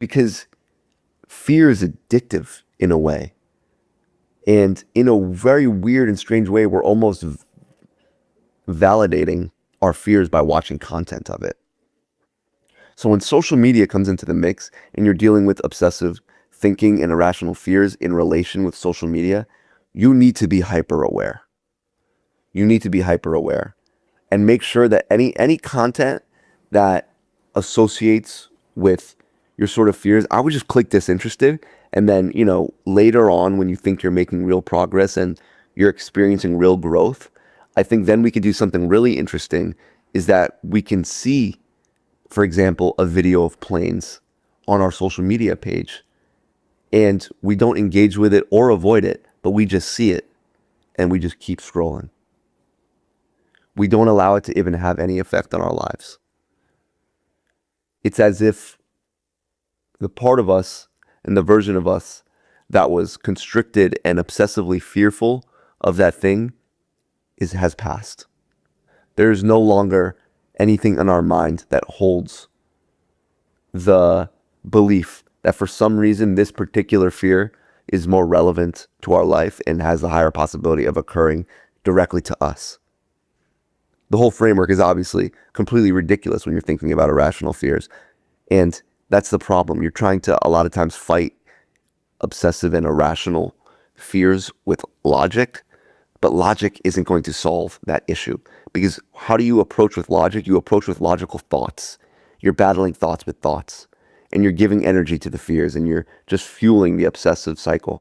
because fear is addictive in a way. And in a very weird and strange way, we're almost validating our fears by watching content of it. So when social media comes into the mix and you're dealing with obsessive thinking and irrational fears in relation with social media, you need to be hyper aware. You need to be hyper aware and make sure that any content that associates with your sort of fears, I would just click disinterested. And then, later on when you think you're making real progress and you're experiencing real growth, I think then we could do something really interesting is that we can see, for example, a video of planes on our social media page and we don't engage with it or avoid it, but we just see it and we just keep scrolling. We don't allow it to even have any effect on our lives. It's as if the part of us and the version of us that was constricted and obsessively fearful of that thing has passed. There is no longer anything in our mind that holds the belief that for some reason this particular fear is more relevant to our life and has a higher possibility of occurring directly to us. The whole framework is obviously completely ridiculous when you're thinking about irrational fears. And that's the problem. You're trying to, a lot of times, fight obsessive and irrational fears with logic, but logic isn't going to solve that issue. Because how do you approach with logic? You approach with logical thoughts. You're battling thoughts with thoughts, and you're giving energy to the fears, and you're just fueling the obsessive cycle.